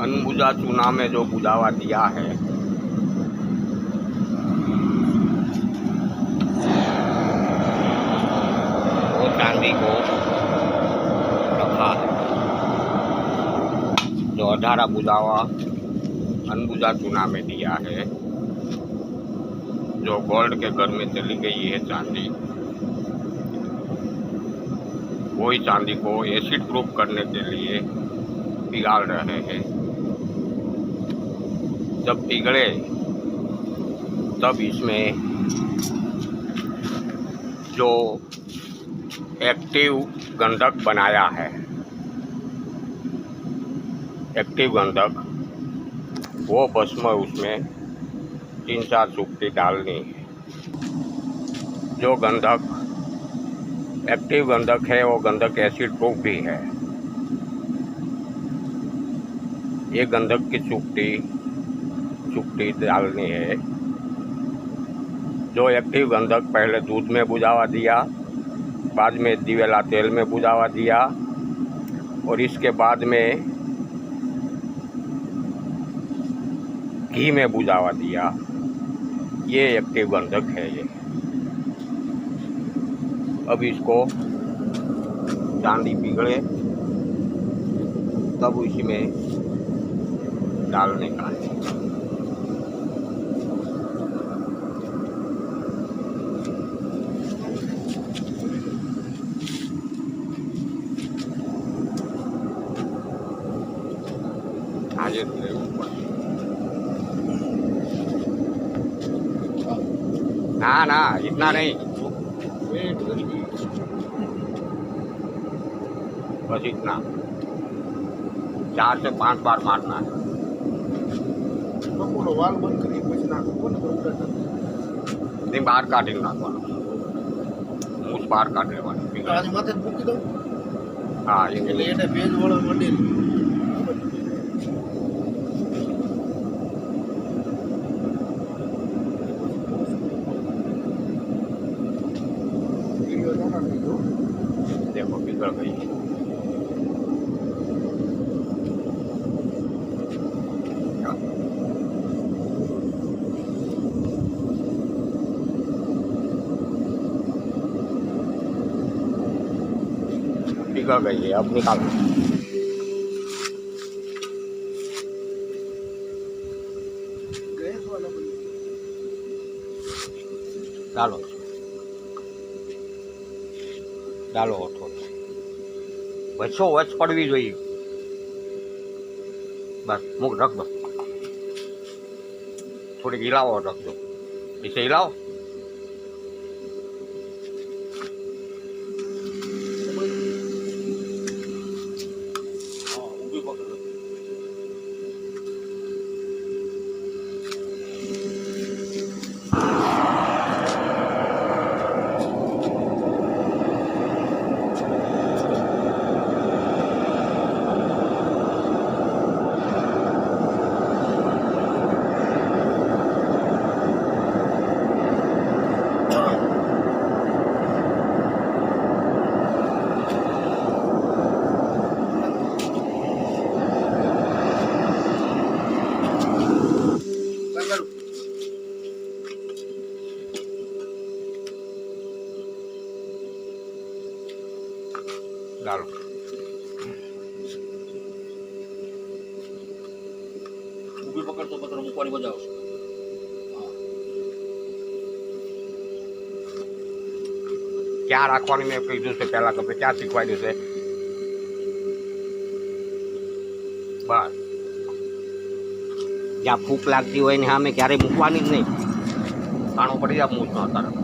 अनबुझा चूना में जो बुझावा दिया है वो चांदी को रखा है। जो अधारा बुझावा अनबुझा चूना में दिया है, जो गोल्ड के घर में चली गई है चांदी, वही चांदी को एसिड प्रूफ करने के लिए पिघाल रहे हैं। जब पिघले तब इसमें जो एक्टिव गंधक बनाया है, एक्टिव गंधक, वो भस्म उसमें 3-4 चुटकी डालनी है। जो गंधक एक्टिव गंधक है वो गंधक एसिड प्रूफ भी है। ये गंधक की चुटकी डालनी है। जो एक्टिव गंधक पहले दूध में बुझावा दिया, बाद में दिवेला तेल में बुझावा दिया और इसके बाद में घी में बुझावा दिया, ये एक्टिव गंधक है ये। अब इसको चांदी पिघले तब इसमें डालने का है। आगे ना ना इतना नहीं, बस इतना 4 से 5 बार मारना है। वाल बंद करी नहीं, बाहर काटी नाखवानो, मूछ बाहर काट लेवानी। आज माथे મૂકી દઉં। हाँ, એટલે એને ભેજ વાળો મંડી देखो पिघल गई। पिघल गई है, अब निकालो। ગેસ વાળો डालो डालो थोड़ा वचो वच पड़वी જોઈએ बस मुख रख दो, थोड़ी हिलाओ रख दो, इसे हिलाओ। डालो ઊભી પકડતો પત્ર મૂકવાની મજા આવશે। क्या રાખવાની મેં કીધું છે પહેલા, તમે ક્યાં શીખવાડ્યું છે? બસ જ્યાં ફૂંક લાગતી હોય ને સામે ક્યારેય મૂકવાની જ નહીં, કાણું પડી જાય મૂછ નો તરફ।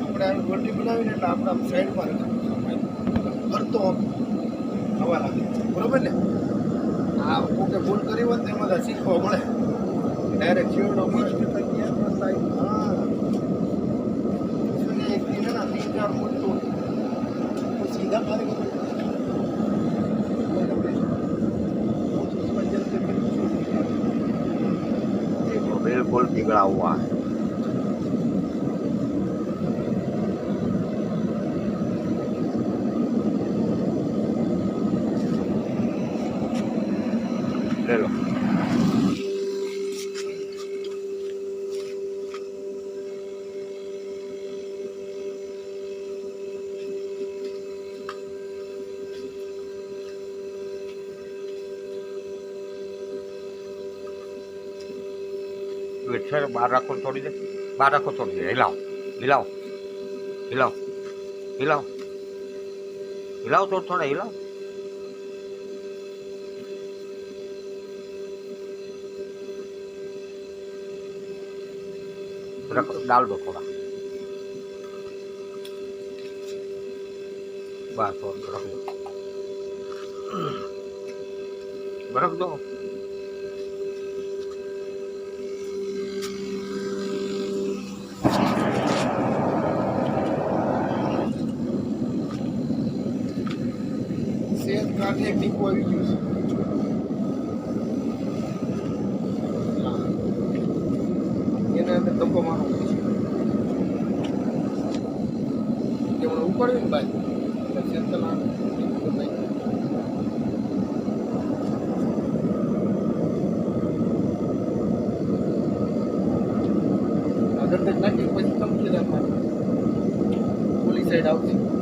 આપણે રોટી બનાવીને એટલે આપણે સાઈડમાં કરતો હવા લાગે, બરોબર ને? આ કોકે ભૂલ કરી હોત ને એમાં શીખવા મળે। ડાયરેક્ટ છેવડો મસ્ત થઈ ગયા સાઈડ। હા, એક દિન ના 3-4 ફૂટ તો सीधा मारे बिल्कुल पिघला हुआ है। સ્પીડ છે બહાર રાખો થોડી દે બહાર રાખો થોડી દે હિલાવ હિલાવ હિલાવ હિલાવ હિલાવ થોડા હિલાવ डाल दो थोड़ा बस और रख दो સેજ કાઢી એક ટીપો આવી ગયું છે એના અંદર ધક્કો મારવો પડશે કે મને ઉપાડ્યું ને ભાઈ એટલે ચેતના આગળ તક નાખી પછી ચમકી રાખવાનું પોલીસ સાઈડ આવશે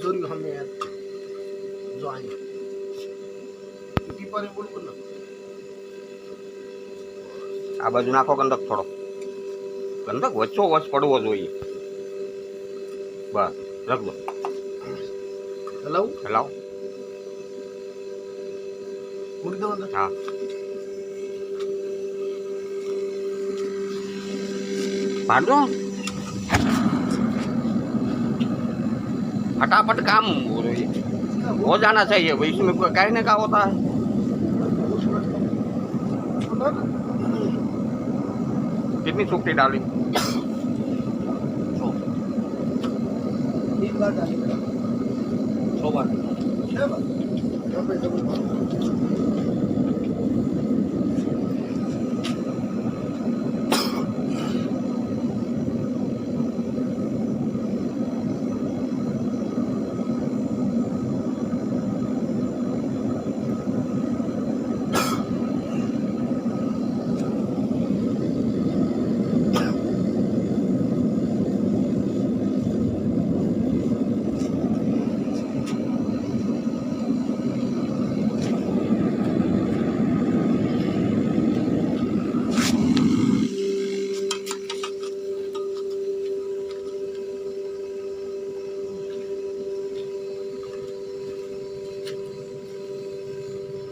જોયું હમે યાર જો આઈ ટીપારે બોલ કર આ બાજુ નાખો ગંધક થોડો ગંધક વચ્ચો વચ પડવો જોઈએ બસ રખ દો હલાવ હલાવ મૂકી દો અંદર હા पाडो फटाफट काम हो जाना चाहिए भाई इसमें कहने का होता है कितनी सूखी डाली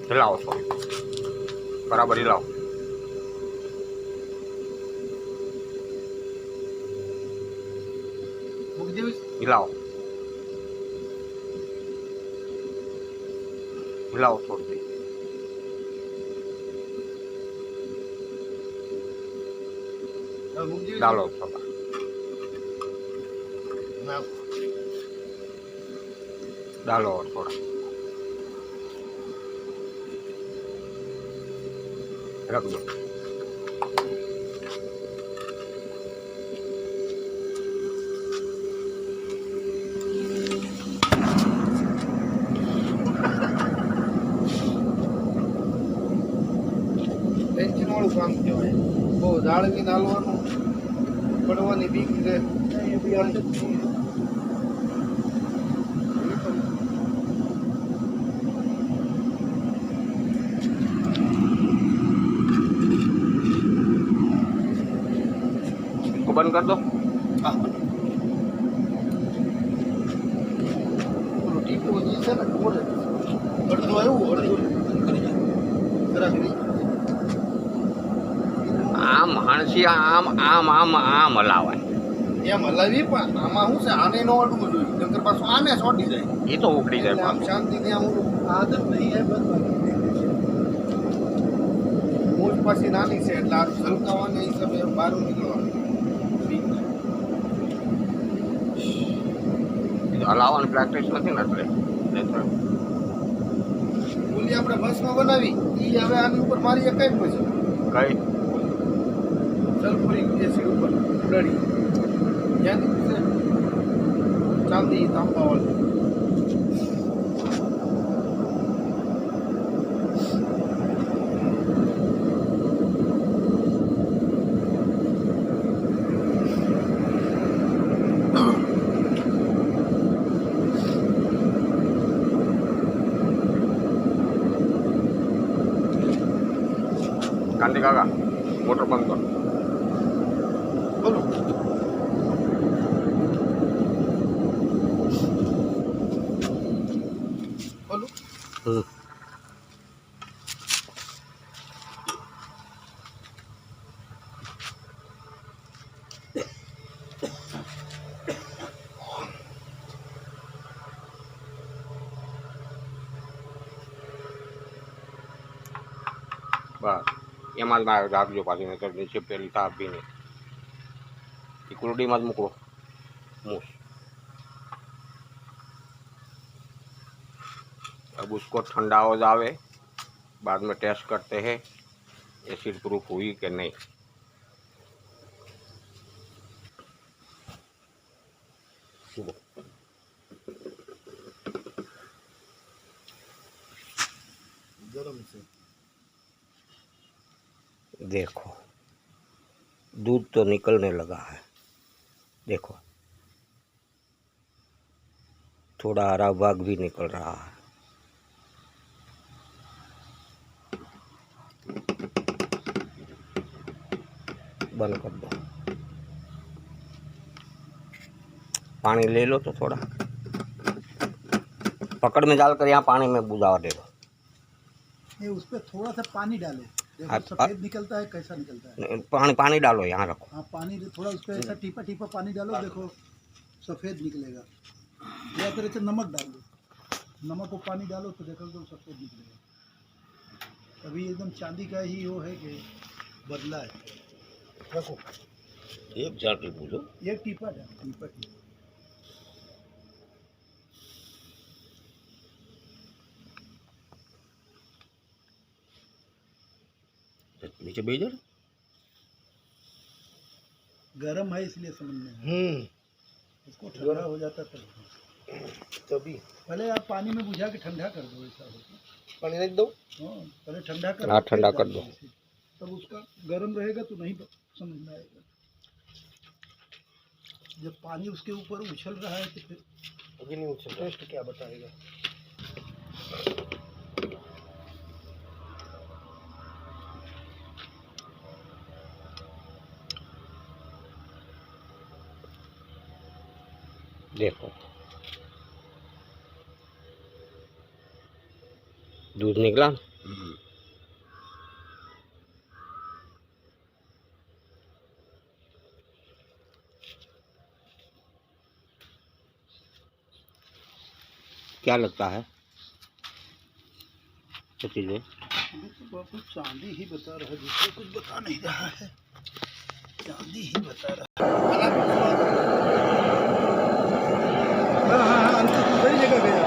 हिलाओ तो बराबर हिलाओ हिलाओ हिलाओ थोड़ी देर डालो थोड़ा डालो और थोड़ा रख दो ટેન્શન વાળું કામ કહેવાય બહુ જાળવી નાલવાનું પડવાની બીક છે बंद कर दो ટીપો જે છે ને ખબર અડધું આવ્યું અડધું આમ હાણસી આમ આમ આમ આમ હલાવાય એમ હલાવી પણ આમાં શું છે આને નો અડવું જોઈએ નકર પાછું આને છોડી જાય એ તો ઉકળી જાય આમ શાંતિથી આમ આદત નહીં એ બધું મોજ પાછી નાની છે એટલે આ ઝલકાવાના હિસાબે બહાર નીકળવાનું હલાવવાની પ્રેક્ટિસ નથી ને એટલે ઓલી આપણે બસમાં બનાવી એ હવે આની ઉપર મારી કઈ પછી કઈ સલ્ફુરિક એસિડ ઉપર ઉડાડી ત્યાંથી ચાંદી તાંબા વાળી कांति काका मोटर बंद कर। बोलो बोलो बस एम राखजो पाછી नहीं तो नीचे पेली था भी नहीं कुरडी में मूको मूस। अब उसको ठंडा हो जावे बाद में टेस्ट करते हैं एसिड प्रूफ हुई कि नहीं। गरम से देखो दूध तो निकलने लगा है, देखो थोड़ा हरा भाग भी निकल रहा है। बंद कर दो, पानी ले लो तो थोड़ा पकड़ में डालकर यहाँ पानी में बुझा दे दो। ये उस पर थोड़ा सा पानी डाले, देखो सफेद निकलता है कैसा निकलता है। पानी पानी डालो यहाँ रखो। हाँ पानी थोड़ा उस पर ऐसा टीपा टीपा पानी डालो, देखो सफेद निकलेगा। या फिर ऐसे नमक डाल दो, नमक को पानी डालो तो देखो तो सफेद निकलेगा। अभी एकदम चांदी का ही वो है कि बदला है। रखो एक जाके पूछो, एक टीपा डाल, टीपा टीपा। नीचे भेजो। गरम है इसलिए समझ में इसको ठंडा हो जाता तभी पहले आप पानी में बुझा के ठंडा कर दो। ऐसा होता पानी रख दो, हाँ पहले ठंडा कर, हाँ ठंडा कर दो, तब उसका गरम रहेगा तो नहीं समझ में आएगा। जब पानी उसके ऊपर उछल रहा है तो फिर अभी नहीं उछल रहा, टेस्ट क्या बताएगा। देखो दूध निकला। क्या लगता है चीजें? तो बापू चांदी ही बता रहा है, दूसरे कुछ बता नहीं रहा है, चांदी ही बता रहा है। हाँ अंकल तू सही जगह गया।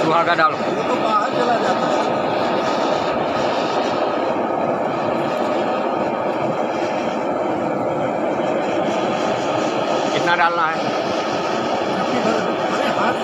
सुहागा डालो, वो तो बाहर चला जाता है। कितना डालना है? अरे हाथ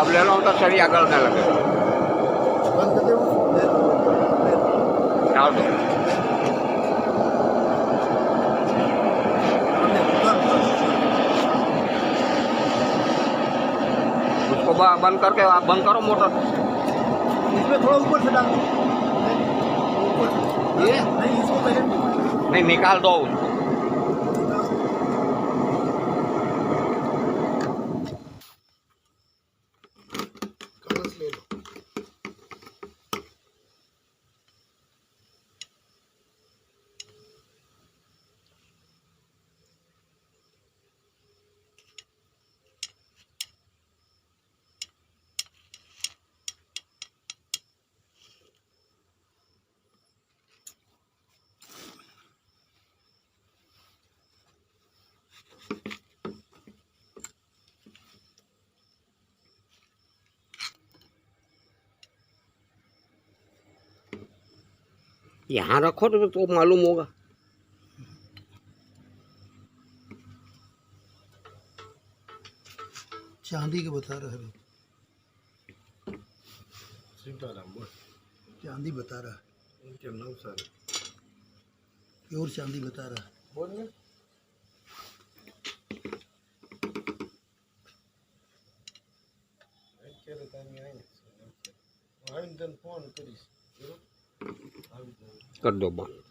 अब ले लो तो सरिया गलने लगे। डाल दो, उसको बंद करके आप बंद करो मोटर। इसमें थोड़ा ऊपर से डाल दो, ये नहीं इसको पहले नहीं निकाल दो। कलश ले लो। यहाँ रखो तो मालूम होगा। चांदी के बता रहा है, सीताराम बोल, चांदी बता रहा है, उनके 9 साल प्योर चांदी बता रहा है। बोल ने અત્યારે તારી આવીને તને ફોન કરીશ, कर दो बंद।